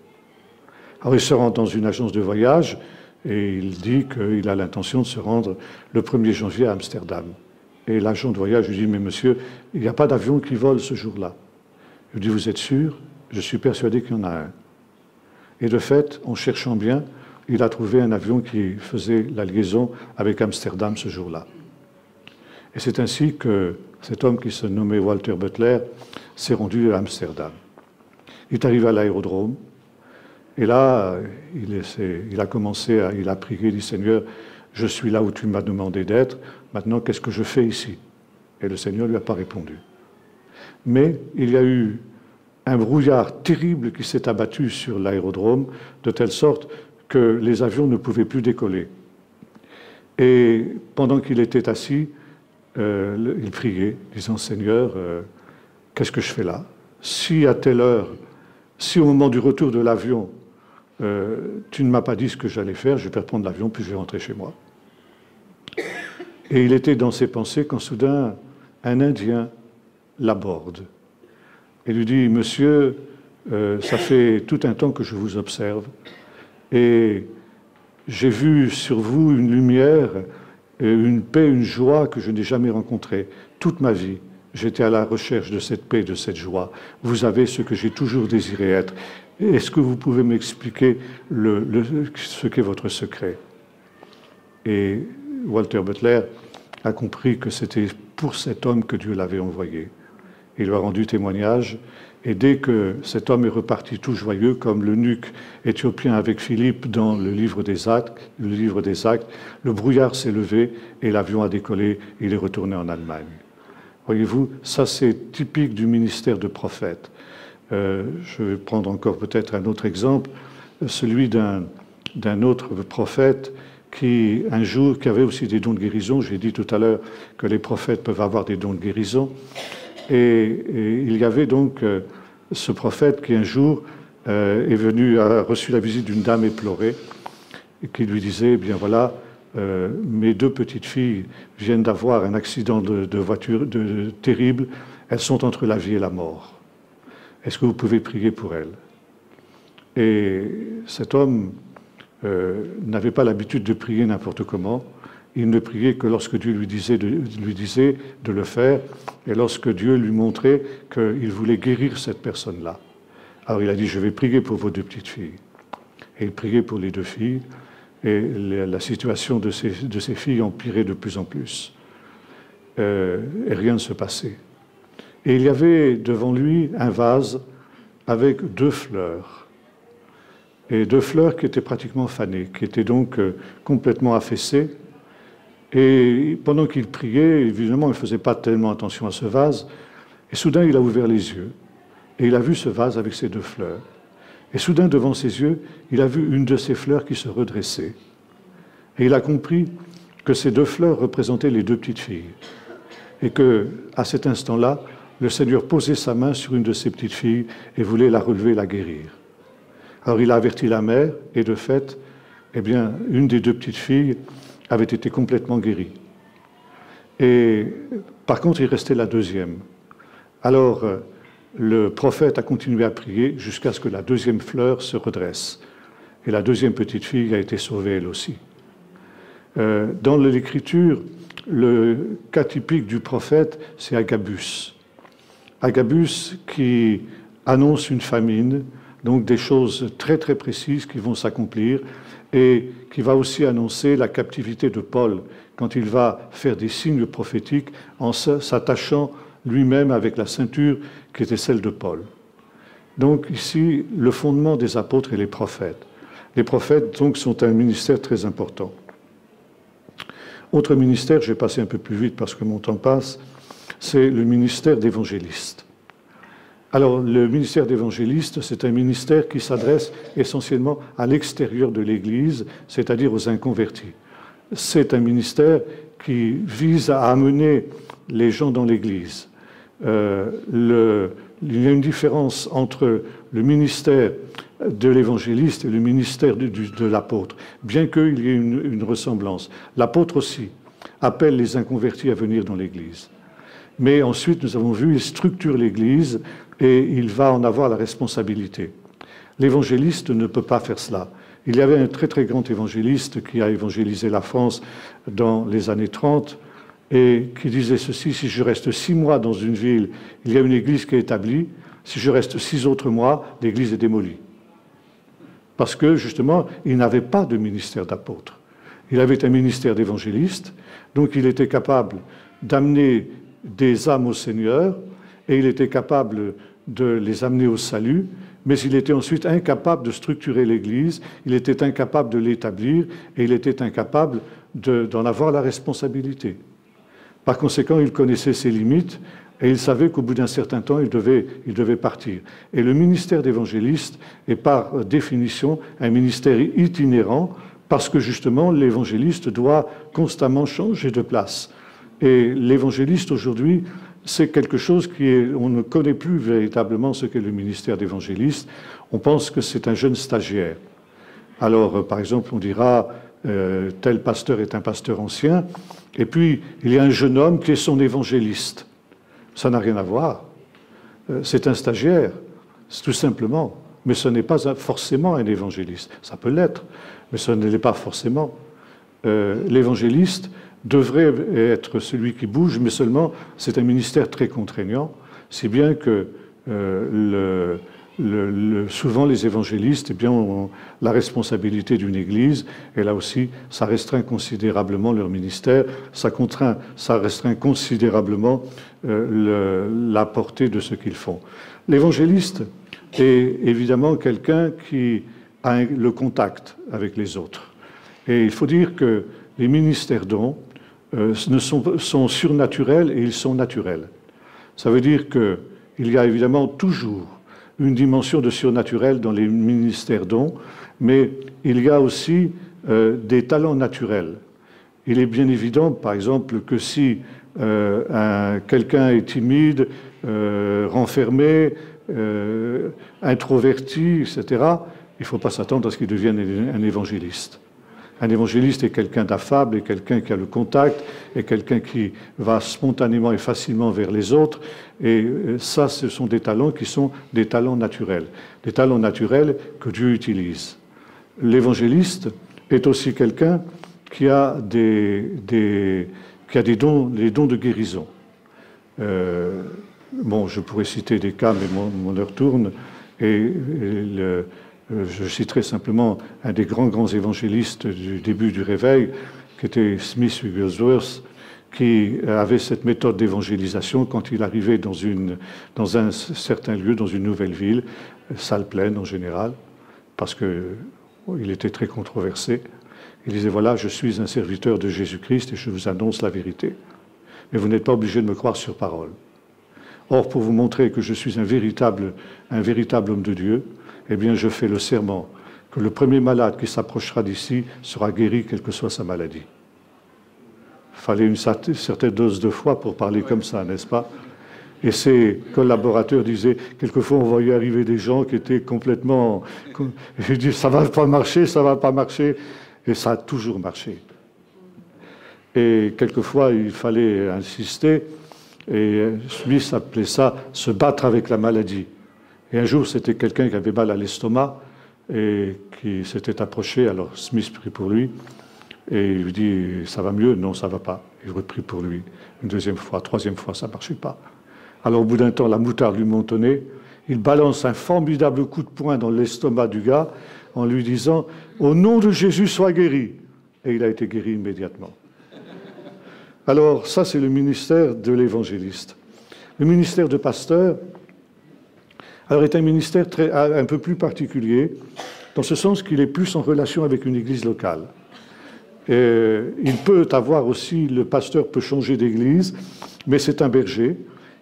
[SPEAKER 1] Alors il se rend dans une agence de voyage et il dit qu'il a l'intention de se rendre le 1er janvier à Amsterdam. Et l'agent de voyage lui dit, mais monsieur, il n'y a pas d'avion qui vole ce jour-là. Il lui dit, vous êtes sûr? Je suis persuadé qu'il y en a un. Et de fait, en cherchant bien, il a trouvé un avion qui faisait la liaison avec Amsterdam ce jour-là. Et c'est ainsi que cet homme qui se nommait Walter Butler s'est rendu à Amsterdam. Il est arrivé à l'aérodrome, et là, il a prié, il dit, Seigneur, je suis là où tu m'as demandé d'être, maintenant qu'est-ce que je fais ici? Et le Seigneur ne lui a pas répondu. Mais il y a eu un brouillard terrible qui s'est abattu sur l'aérodrome, de telle sorte que les avions ne pouvaient plus décoller. Et pendant qu'il était assis, il priait, disant, Seigneur, qu'est-ce que je fais là? Si à telle heure, si au moment du retour de l'avion, tu ne m'as pas dit ce que j'allais faire, je vais prendre l'avion, puis je vais rentrer chez moi. Et il était dans ses pensées quand soudain, un Indien l'aborde et lui dit, monsieur, ça fait tout un temps que je vous observe, et j'ai vu sur vous une lumière, une paix, une joie que je n'ai jamais rencontrée. Toute ma vie, j'étais à la recherche de cette paix, de cette joie. Vous avez ce que j'ai toujours désiré être. Est-ce que vous pouvez m'expliquer ce qu'est votre secret? Et Walter Butler a compris que c'était pour cet homme que Dieu l'avait envoyé. Il lui a rendu témoignage, et dès que cet homme est reparti tout joyeux, comme l'eunuque éthiopien avec Philippe dans le livre des Actes, le brouillard s'est levé et l'avion a décollé, il est retourné en Allemagne. Voyez-vous, ça c'est typique du ministère de prophète. Je vais prendre encore peut-être un autre exemple, celui d'un autre prophète qui, un jour, qui avait aussi des dons de guérison. J'ai dit tout à l'heure que les prophètes peuvent avoir des dons de guérison. Et il y avait donc ce prophète qui, un jour, a reçu la visite d'une dame éplorée et qui lui disait, eh bien voilà, mes 2 petites filles viennent d'avoir un accident de voiture terrible, elles sont entre la vie et la mort. Est-ce que vous pouvez prier pour elles? Et cet homme n'avait pas l'habitude de prier n'importe comment. Il ne priait que lorsque Dieu lui disait de le faire, et lorsque Dieu lui montrait qu'il voulait guérir cette personne-là. Alors il a dit, je vais prier pour vos 2 petites filles. Et il priait pour les 2 filles, et la situation de ces filles empirait de plus en plus. Et rien ne se passait. Et il y avait devant lui un vase avec 2 fleurs. Et 2 fleurs qui étaient pratiquement fanées, qui étaient donc complètement affaissées. Et pendant qu'il priait, évidemment, il ne faisait pas tellement attention à ce vase. Et soudain, il a ouvert les yeux. Et il a vu ce vase avec ces 2 fleurs. Et soudain, devant ses yeux, il a vu une de ces fleurs qui se redressait. Et il a compris que ces 2 fleurs représentaient les 2 petites filles. Et qu'à cet instant-là, le Seigneur posait sa main sur une de ces petites filles et voulait la relever, la guérir. Alors il a averti la mère, et de fait, eh bien, une des 2 petites filles avait été complètement guérie. Et par contre, il restait la 2e. Alors, le prophète a continué à prier jusqu'à ce que la 2e fleur se redresse. Et la 2e petite fille a été sauvée elle aussi. Dans l'Écriture, le cas typique du prophète, c'est Agabus. Agabus qui annonce une famine, donc des choses très très précises qui vont s'accomplir. et qui va aussi annoncer la captivité de Paul quand il va faire des signes prophétiques en s'attachant lui-même avec la ceinture qui était celle de Paul. Donc ici, le fondement des apôtres et les prophètes. Les prophètes, donc, sont un ministère très important. Autre ministère, je vais passer un peu plus vite parce que mon temps passe, c'est le ministère d'évangéliste. Alors, le ministère d'évangéliste, c'est un ministère qui s'adresse essentiellement à l'extérieur de l'Église, c'est-à-dire aux inconvertis. C'est un ministère qui vise à amener les gens dans l'Église. Il y a une différence entre le ministère de l'évangéliste et le ministère de l'apôtre, bien qu'il y ait une ressemblance. L'apôtre aussi appelle les inconvertis à venir dans l'Église. Mais ensuite, nous avons vu, il structure l'Église et il va en avoir la responsabilité. L'évangéliste ne peut pas faire cela. Il y avait un très très grand évangéliste qui a évangélisé la France dans les années 30 et qui disait ceci: si je reste 6 mois dans une ville, il y a une église qui est établie. Si je reste 6 autres mois, l'église est démolie. Parce que justement, il n'avait pas de ministère d'apôtre. Il avait un ministère d'évangéliste, donc il était capable d'amener des âmes au Seigneur et il était capable de les amener au salut, mais il était ensuite incapable de structurer l'Église, il était incapable de l'établir et il était incapable d'en avoir la responsabilité. Par conséquent, il connaissait ses limites et il savait qu'au bout d'un certain temps, il devait partir. Et le ministère d'évangéliste est par définition un ministère itinérant parce que justement, l'évangéliste doit constamment changer de place. Et l'évangéliste aujourd'hui, c'est quelque chose on ne connaît plus véritablement ce qu'est le ministère d'évangéliste. On pense que c'est un jeune stagiaire. Alors, par exemple, on dira tel pasteur est un pasteur ancien, et puis il y a un jeune homme qui est son évangéliste. Ça n'a rien à voir. C'est un stagiaire, tout simplement. Mais ce n'est pas forcément un évangéliste. Ça peut l'être, mais ce ne l'est pas forcément. L'évangéliste devrait être celui qui bouge, mais seulement c'est un ministère très contraignant, si bien que souvent les évangélistes ont la responsabilité d'une église, et là aussi ça restreint considérablement leur ministère, ça restreint considérablement la portée de ce qu'ils font. L'évangéliste est évidemment quelqu'un qui a le contact avec les autres. Et il faut dire que les ministères dons sont surnaturels et ils sont naturels. Ça veut dire qu'il y a évidemment toujours une dimension de surnaturel dans les ministères dons, mais il y a aussi des talents naturels. Il est bien évident, par exemple, que si quelqu'un est timide, renfermé, introverti, etc., il ne faut pas s'attendre à ce qu'il devienne un évangéliste. Un évangéliste est quelqu'un d'affable, est quelqu'un qui a le contact, est quelqu'un qui va spontanément et facilement vers les autres. Et ça, ce sont des talents qui sont des talents naturels. Des talents naturels que Dieu utilise. L'évangéliste est aussi quelqu'un qui a des dons, les dons de guérison. Je pourrais citer des cas, mais mon heure tourne. Je citerai simplement un des grands évangélistes du début du Réveil, qui était Smith Wigglesworth, qui avait cette méthode d'évangélisation quand il arrivait dans un certain lieu, dans une nouvelle ville, salle pleine en général, parce qu'il était très controversé. Il disait, voilà, je suis un serviteur de Jésus-Christ et je vous annonce la vérité. Mais vous n'êtes pas obligé de me croire sur parole. Or, pour vous montrer que je suis un véritable homme de Dieu, eh bien, je fais le serment que le premier malade qui s'approchera d'ici sera guéri, quelle que soit sa maladie. Il fallait une certaine dose de foi pour parler comme ça, n'est-ce pas? Et ses collaborateurs disaient, quelquefois on voyait arriver des gens qui étaient complètement... Ils disaient, ça va pas marcher, ça va pas marcher. Et ça a toujours marché. Et quelquefois, il fallait insister, et Smith appelait ça « se battre avec la maladie ». Et un jour, c'était quelqu'un qui avait mal à l'estomac et qui s'était approché. Alors Smith prie pour lui et il lui dit « ça va mieux ?» « Non, ça ne va pas. » Il reprie pour lui. Une deuxième fois, troisième fois, ça ne marchait pas. Alors au bout d'un temps, la moutarde lui montonnait. Il balance un formidable coup de poing dans l'estomac du gars. en lui disant « Au nom de Jésus, sois guéri ». Et il a été guéri immédiatement. Alors, ça, c'est le ministère de l'évangéliste. Le ministère de pasteur, alors, est un ministère un peu plus particulier, dans ce sens qu'il est plus en relation avec une église locale. Il peut avoir aussi, le pasteur peut changer d'église, mais c'est un berger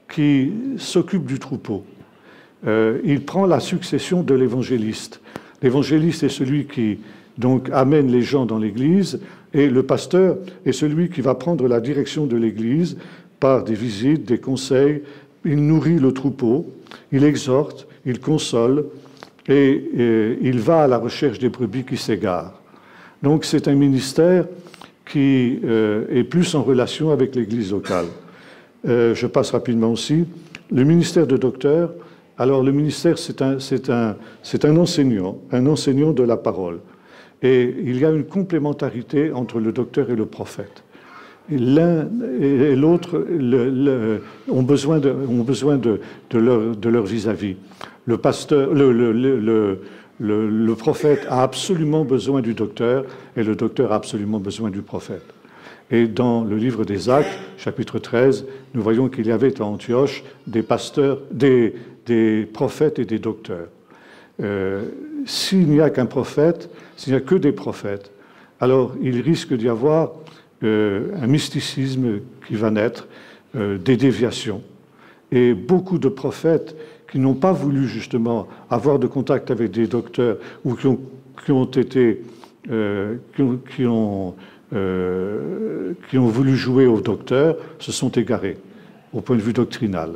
[SPEAKER 1] qui s'occupe du troupeau. Il prend la succession de l'évangéliste. L'évangéliste est celui qui donc amène les gens dans l'église, et le pasteur est celui qui va prendre la direction de l'église par des visites, des conseils. Il nourrit le troupeau, il exhorte, il console, et il va à la recherche des brebis qui s'égarent. Donc c'est un ministère qui est plus en relation avec l'église locale. Je passe rapidement aussi. Le ministère de docteur, alors le ministère c'est un enseignant de la parole. Et il y a une complémentarité entre le docteur et le prophète. L'un et l'autre ont besoin de leur vis-à-vis. Le pasteur, le prophète a absolument besoin du docteur et le docteur a absolument besoin du prophète. Et dans le livre des Actes, chapitre 13, nous voyons qu'il y avait à Antioche des pasteurs, des prophètes et des docteurs. S'il n'y a qu'un prophète, s'il n'y a que des prophètes, alors il risque d'y avoir un mysticisme qui va naître, des déviations. Et beaucoup de prophètes qui n'ont pas voulu justement avoir de contact avec des docteurs ou qui ont voulu jouer aux docteurs se sont égarés au point de vue doctrinal.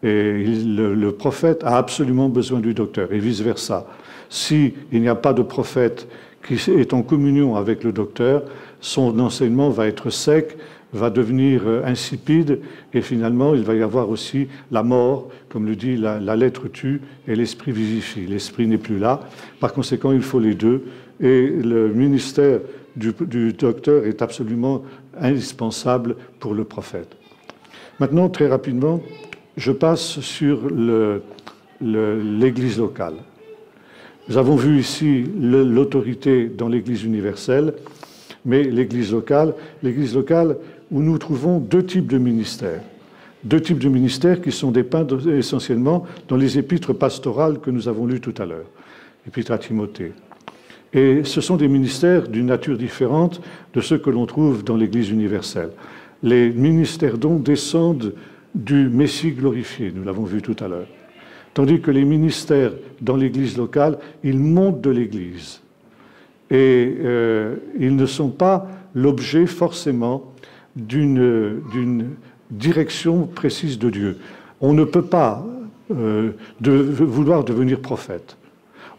[SPEAKER 1] Et le prophète a absolument besoin du docteur et vice-versa. S'il n'y a pas de prophète qui est en communion avec le docteur, son enseignement va être sec, va devenir insipide, et finalement, il va y avoir aussi la mort, comme le dit la lettre tue, et l'esprit vivifie. L'esprit n'est plus là. Par conséquent, il faut les deux, et le ministère du docteur est absolument indispensable pour le prophète. Maintenant, très rapidement, je passe sur l'Église locale. Nous avons vu ici l'autorité dans l'Église universelle, mais l'Église locale où nous trouvons deux types de ministères. Deux types de ministères qui sont dépeints essentiellement dans les épîtres pastorales que nous avons lues tout à l'heure, l'épître à Timothée. Et ce sont des ministères d'une nature différente de ceux que l'on trouve dans l'Église universelle. Les ministères dont descendent du Messie glorifié, nous l'avons vu tout à l'heure. Tandis que les ministères dans l'Église locale, ils montent de l'Église. Et ils ne sont pas l'objet forcément d'une direction précise de Dieu. On ne peut pas vouloir devenir prophète.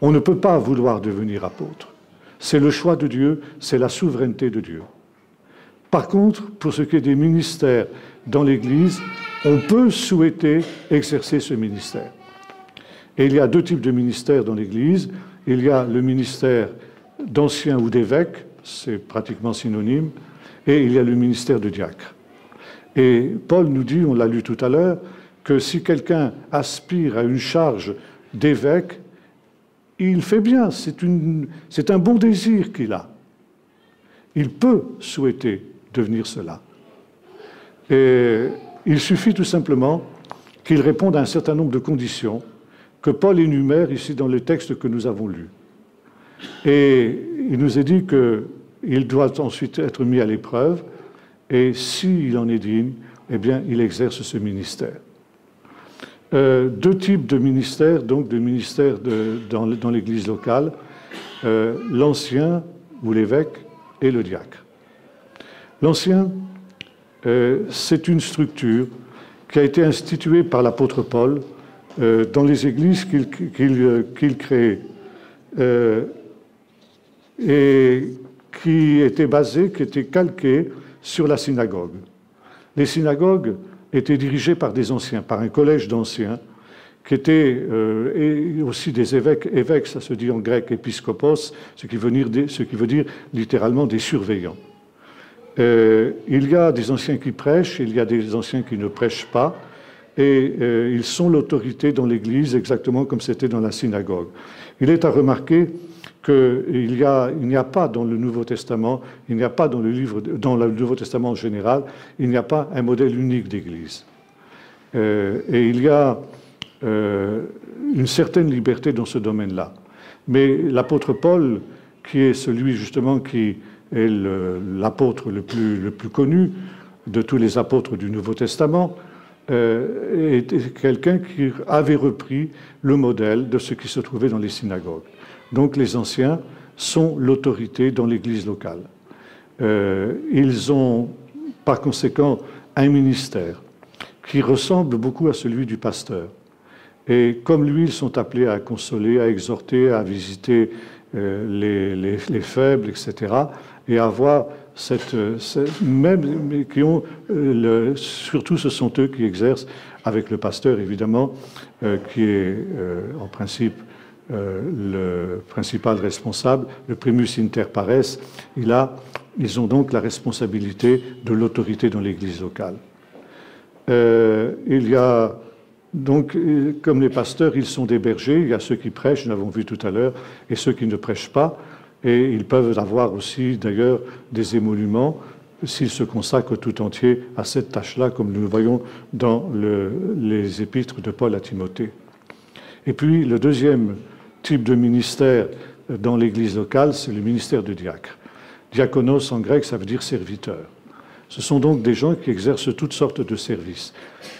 [SPEAKER 1] On ne peut pas vouloir devenir apôtre. C'est le choix de Dieu, c'est la souveraineté de Dieu. Par contre, pour ce qui est des ministères dans l'Église, on peut souhaiter exercer ce ministère. Et il y a deux types de ministères dans l'Église. Il y a le ministère d'ancien ou d'évêque, c'est pratiquement synonyme, et il y a le ministère de diacre. Et Paul nous dit, on l'a lu tout à l'heure, que si quelqu'un aspire à une charge d'évêque, il fait bien, c'est un bon désir qu'il a. Il peut souhaiter devenir cela. Et il suffit tout simplement qu'il réponde à un certain nombre de conditions que Paul énumère ici dans le texte que nous avons lu. Et il nous est dit qu'il doit ensuite être mis à l'épreuve, et s'il en est digne, eh bien, il exerce ce ministère. Deux types de ministères, donc de ministères dans l'Église locale, l'ancien ou l'évêque et le diacre. L'ancien, c'est une structure qui a été instituée par l'apôtre Paul dans les églises qu'il créait et qui était calquée sur la synagogue. Les synagogues étaient dirigées par des anciens, par un collège d'anciens, qui étaient et aussi des évêques. Évêques, ça se dit en grec épiscopos, ce qui veut dire littéralement des surveillants. Il y a des anciens qui prêchent, il y a des anciens qui ne prêchent pas, et ils sont l'autorité dans l'Église, exactement comme c'était dans la synagogue. Il est à remarquer qu'il n'y a pas dans le Nouveau Testament, il n'y a pas dans le Nouveau Testament en général, il n'y a pas un modèle unique d'Église. Et il y a une certaine liberté dans ce domaine-là. Mais l'apôtre Paul, qui est celui justement qui est l'apôtre le plus connu de tous les apôtres du Nouveau Testament, est quelqu'un qui avait repris le modèle de ce qui se trouvait dans les synagogues. Donc les anciens sont l'autorité dans l'Église locale. Ils ont par conséquent un ministère qui ressemble beaucoup à celui du pasteur. Et comme lui, ils sont appelés à consoler, à exhorter, à visiter les faibles, etc. Et à avoir surtout ce sont eux qui exercent, avec le pasteur évidemment, qui est en principe le principal responsable, le primus inter pares. Ils ont donc la responsabilité de l'autorité dans l'Église locale. Il y a donc, comme les pasteurs, ils sont des bergers. Il y a ceux qui prêchent, nous l'avons vu tout à l'heure, et ceux qui ne prêchent pas. Et ils peuvent avoir aussi, d'ailleurs, des émoluments s'ils se consacrent tout entier à cette tâche-là, comme nous le voyons dans les épîtres de Paul à Timothée. Et puis, le deuxième type de ministère dans l'Église locale, c'est le ministère de diacre. Diakonos en grec, ça veut dire serviteur. Ce sont donc des gens qui exercent toutes sortes de services.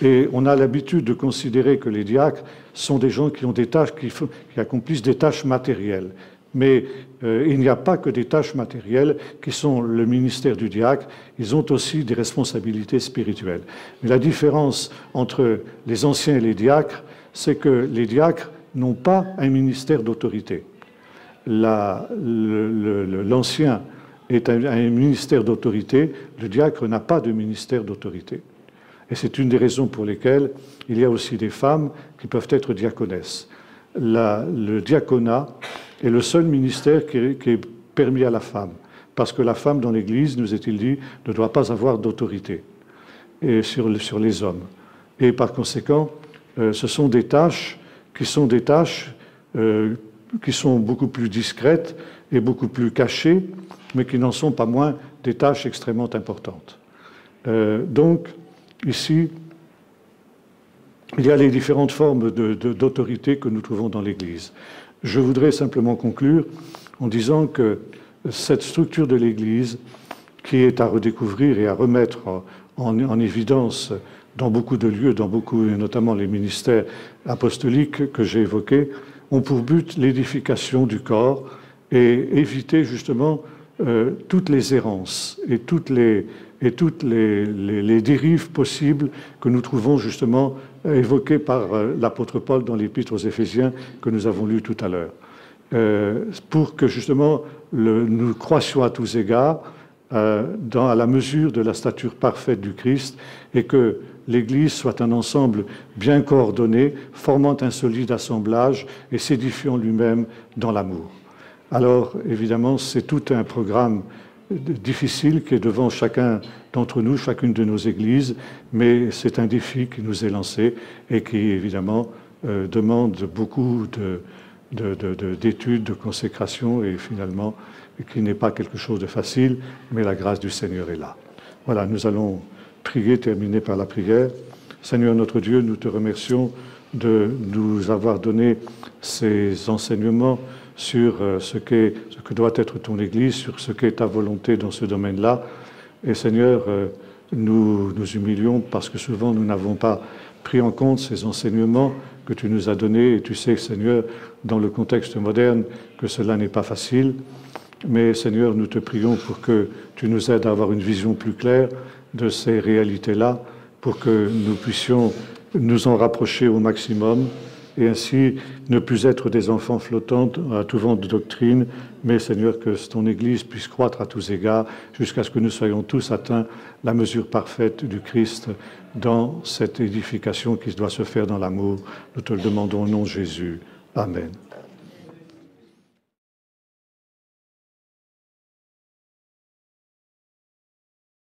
[SPEAKER 1] Et on a l'habitude de considérer que les diacres sont des gens qui ont des tâches, qui accomplissent des tâches matérielles. Mais il n'y a pas que des tâches matérielles qui sont le ministère du diacre, ils ont aussi des responsabilités spirituelles. Mais la différence entre les anciens et les diacres, c'est que les diacres n'ont pas un ministère d'autorité. L'ancien est un ministère d'autorité, le diacre n'a pas de ministère d'autorité. Et c'est une des raisons pour lesquelles il y a aussi des femmes qui peuvent être diaconesses. Le diaconat est le seul ministère qui est permis à la femme, parce que la femme dans l'Église, nous est-il dit, ne doit pas avoir d'autorité sur les hommes. Et par conséquent, ce sont des tâches qui sont beaucoup plus discrètes et beaucoup plus cachées, mais qui n'en sont pas moins des tâches extrêmement importantes. Donc, ici, il y a les différentes formes d'autorité que nous trouvons dans l'Église. Je voudrais simplement conclure en disant que cette structure de l'Église, qui est à redécouvrir et à remettre en évidence dans beaucoup de lieux, notamment les ministères apostoliques que j'ai évoqués, ont pour but l'édification du corps et éviter justement toutes les errances et toutes les dérives possibles que nous trouvons justement évoquées par l'apôtre Paul dans l'épître aux Éphésiens que nous avons lu tout à l'heure. Pour que justement nous croissions à tous égards à la mesure de la stature parfaite du Christ et que l'Église soit un ensemble bien coordonné, formant un solide assemblage et s'édifiant lui-même dans l'amour. Alors, évidemment, c'est tout un programme difficile qui est devant chacun d'entre nous, chacune de nos églises, mais c'est un défi qui nous est lancé et qui, évidemment, demande beaucoup d'études, de consécration et finalement, qui n'est pas quelque chose de facile, mais la grâce du Seigneur est là. Voilà, nous allons prier, terminer par la prière. Seigneur notre Dieu, nous te remercions de nous avoir donné ces enseignements sur ce que doit être ton Église, sur ce qu'est ta volonté dans ce domaine-là. Et Seigneur, nous nous humilions parce que souvent nous n'avons pas pris en compte ces enseignements que tu nous as donnés. Et tu sais, Seigneur, dans le contexte moderne, que cela n'est pas facile. Mais Seigneur, nous te prions pour que tu nous aides à avoir une vision plus claire de ces réalités-là, pour que nous puissions nous en rapprocher au maximum et ainsi ne plus être des enfants flottants à tout vent de doctrine, mais Seigneur, que ton Église puisse croître à tous égards jusqu'à ce que nous soyons tous atteints la mesure parfaite du Christ dans cette édification qui doit se faire dans l'amour. Nous te le demandons au nom de Jésus. Amen.